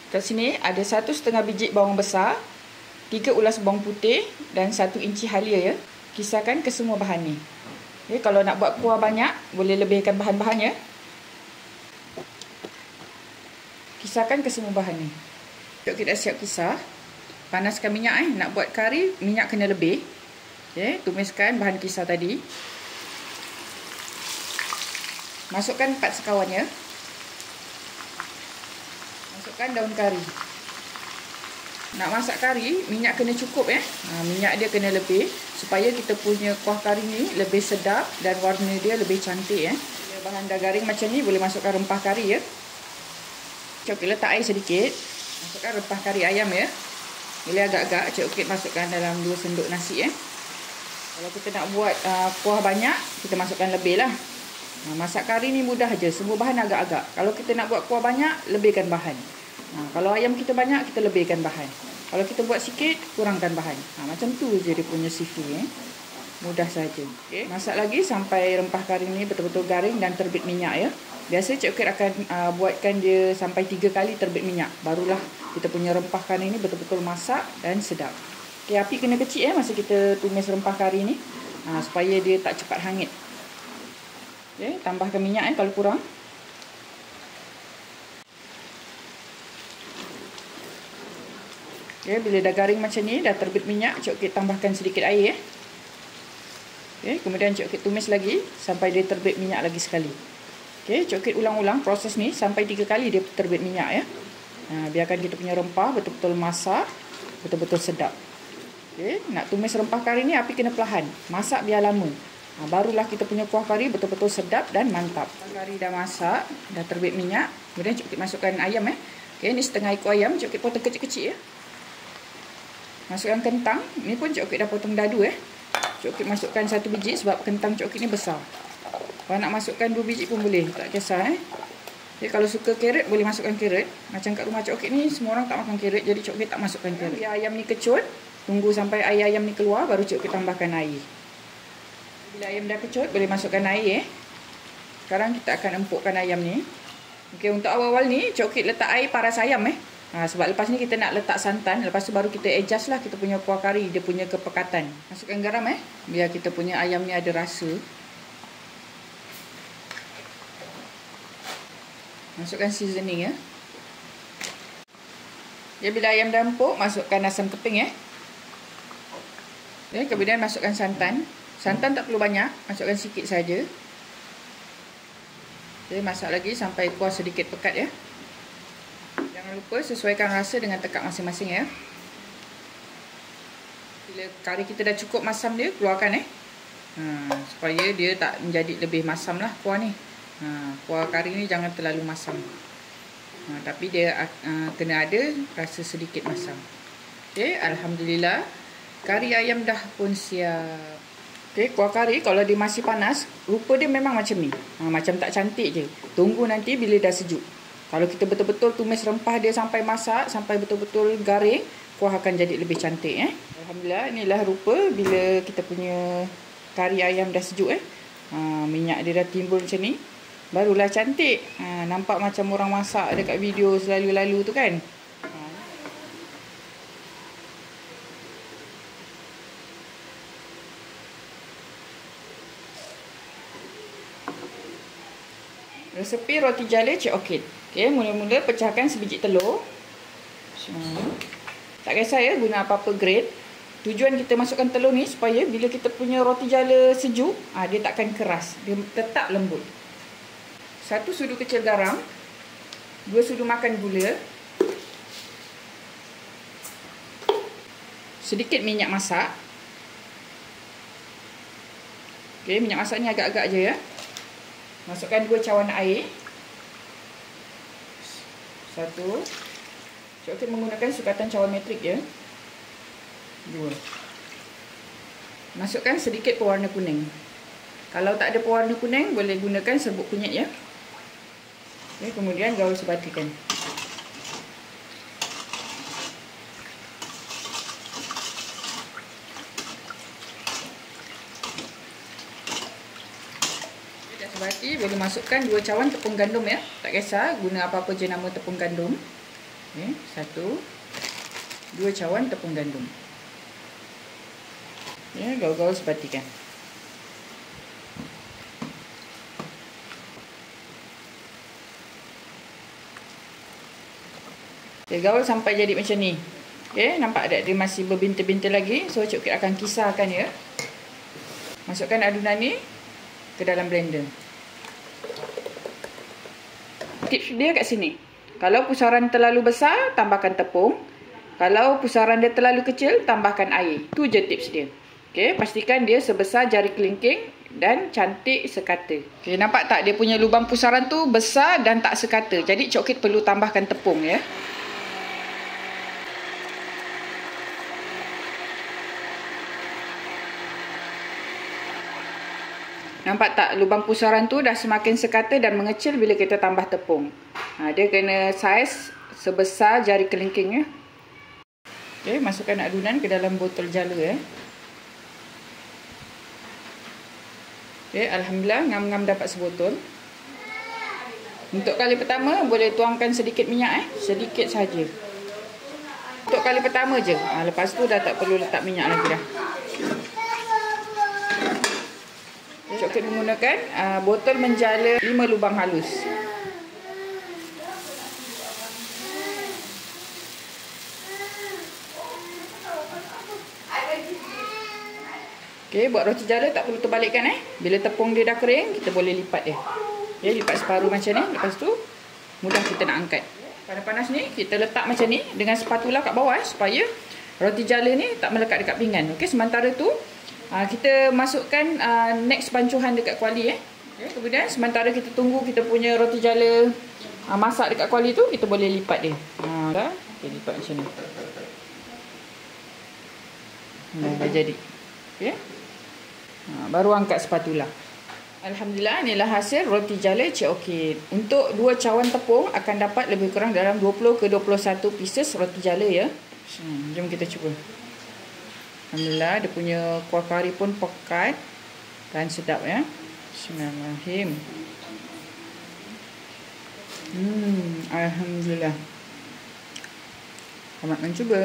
Kat sini ada 1,5 biji bawang besar, 3 ulas bawang putih dan 1 inci halia ya. Kisarkan ke semua bahan ni. Okay, kalau nak buat kuah banyak, boleh lebihkan bahan-bahan ya. Kisarkan ke semua bahan ni. Kita dah siap kisar. Panaskan minyak nak buat kari, minyak kena lebih. Okay, tumiskan bahan kisar tadi. Masukkan 4 sekawan ya. Masukkan daun kari. Nak masak kari, minyak kena cukup ya. Minyak dia kena lebih supaya kita punya kuah kari ni lebih sedap dan warna dia lebih cantik ya. Bila bahan dah garing macam ni, boleh masukkan rempah kari ya. Cik letak air sedikit. Masukkan rempah kari ayam ya. Bila agak-agak, Cik masukkan dalam 2 sendok nasi ya. Kalau kita nak buat kuah banyak, kita masukkan lebih lah. Masak kari ni mudah je, semua bahan agak-agak. Kalau kita nak buat kuah banyak, lebihkan bahan. Kalau ayam kita banyak, kita lebihkan bahan. Kalau kita buat sikit, kurangkan bahan. Macam tu je dia punya seafood. Mudah saja. Okay. Masak lagi sampai rempah kari ni betul-betul garing dan terbit minyak ya. Biasa Cik Okey akan buatkan dia sampai 3 kali terbit minyak. Barulah kita punya rempah kari ni betul-betul masak dan sedap. Okay, api kena kecil masa kita tumis rempah kari ni. Supaya dia tak cepat hangit. Okay, tambahkan minyak kalau kurang. Okay, bila dah garing macam ni, dah terbit minyak, Cik Okey tambahkan sedikit air. Okay, kemudian Cik Okey tumis lagi sampai dia terbit minyak lagi sekali. Okay, Cik Okey ulang-ulang proses ni sampai 3 kali dia terbit minyak ya. Biarkan kita punya rempah betul-betul masak, betul-betul sedap. Okay, nak tumis rempah kari ni api kena perlahan. Masak biar lama. Barulah kita punya kuah kari betul-betul sedap dan mantap. Kari dah masak, dah terbit minyak. Kemudian Cik Okey masukkan ayam Okay, ni setengah ekor ayam, Cik Okey potong kecil-kecil ya. Masukkan kentang. Ni pun Cik Okey dah potong dadu Cik Okey masukkan 1 biji sebab kentang Cik Okey ni besar. Kalau nak masukkan 2 biji pun boleh, tak kisah Jadi kalau suka carrot boleh masukkan carrot. Macam kat rumah Cik Okey ni semua orang tak makan carrot, jadi Cik Okey tak masukkan carrot. Biar ayam ni kecut, tunggu sampai air ayam ni keluar baru Cik Okey tambahkan air. Bila ayam dah kecut boleh masukkan air Sekarang kita akan empukkan ayam ni. Okey, untuk awal-awal ni Cik Okey letak air paras ayam sebab lepas ni kita nak letak santan. Lepas tu baru kita adjust lah kita punya kuah kari, dia punya kepekatan. Masukkan garam biar kita punya ayam ni ada rasa. Masukkan seasoning bila ayam dah empuk, masukkan asam keping kemudian masukkan santan. Santan tak perlu banyak, masukkan sikit saja. Masak lagi sampai kuah sedikit pekat Jangan lupa sesuaikan rasa dengan tekak masing-masing Bila kari kita dah cukup masam dia, keluarkan supaya dia tak menjadi lebih masam lah kuah ni. Kuah kari ni jangan terlalu masam. Tapi dia kena ada rasa sedikit masam. Okay, alhamdulillah kari ayam dah pun siap. Okay, kuah kari kalau dia masih panas, rupa dia memang macam ni. Macam tak cantik je. Tunggu nanti bila dah sejuk. Kalau kita betul-betul tumis rempah dia sampai masak, sampai betul-betul garing, kuah akan jadi lebih cantik Alhamdulillah, inilah rupa bila kita punya kari ayam dah sejuk minyak dia dah timbul macam ni. Barulah cantik. Nampak macam orang masak dekat video selalu-lalu tu kan. Resepi roti jala Cik Okey. Okay, mula-mula pecahkan sebiji telur. Tak kisah guna apa-apa grade. Tujuan kita masukkan telur ni supaya bila kita punya roti jala sejuk, dia takkan keras. Dia tetap lembut. 1 sudu kecil garam. 2 sudu makan gula. Sedikit minyak masak. Okay, minyak masak ni agak-agak je Masukkan 2 cawan air. 1. Cik Okey menggunakan sukatan cawan metrik 2. Masukkan sedikit pewarna kuning. Kalau tak ada pewarna kuning, boleh gunakan serbuk kunyit Okay, kemudian gaul sebatikan. Sebati boleh masukkan 2 cawan tepung gandum Tak kisah guna apa-apa je nama tepung gandum. Okay, 2 cawan tepung gandum. Ya, gaul-gaul seperti kan. Okay, gaul sampai jadi macam ni. Okay, nampak tak dia masih berbintil-bintil lagi. So Cik Okey akan kisarkan ya. Masukkan adunan ni ke dalam blender. Tips dia kat sini. Kalau pusaran terlalu besar, tambahkan tepung. Kalau pusaran dia terlalu kecil, tambahkan air. Tu je tips dia. Okay, pastikan dia sebesar jari kelingking dan cantik sekata. Okay, nampak tak dia punya lubang pusaran tu besar dan tak sekata. Jadi Cik Okey perlu tambahkan tepung ya. Nampak tak lubang pusaran tu dah semakin sekata dan mengecil bila kita tambah tepung. Dia kena saiz sebesar jari kelingking ya. Okay, masukkan adunan ke dalam botol jala ya. Okay, alhamdulillah ngam-ngam dapat sebotol. Untuk kali pertama boleh tuangkan sedikit minyak sedikit saja. Untuk kali pertama je. Lepas tu dah tak perlu letak minyak lagi dah. Cik Okey menggunakan botol menjala 5 lubang halus. Okey, buat roti jala tak perlu terbalikkan Bila tepung dia dah kering, kita boleh lipat dia. Ya, lipat separuh macam ni. Lepas tu mudah kita nak angkat. Panas-panas ni kita letak macam ni dengan spatula kat bawah supaya roti jala ni tak melekat dekat pinggan. Okey, sementara tu kita masukkan next bancuhan dekat kuali Okay, kemudian sementara kita tunggu kita punya roti jala masak dekat kuali tu, kita boleh lipat dia. Dah, kita lipat macam ni. Dah jadi. Okey. Baru angkat spatula. Alhamdulillah, inilah hasil roti jala Cik Okey. Untuk 2 cawan tepung akan dapat lebih kurang dalam 20 ke 21 pieces roti jala ya. Jom kita cuba. Alhamdulillah, dia punya kuah kari pun pekat dan sedap ya. Bismillahirrahmanirrahim. Alhamdulillah. Selamat mencuba.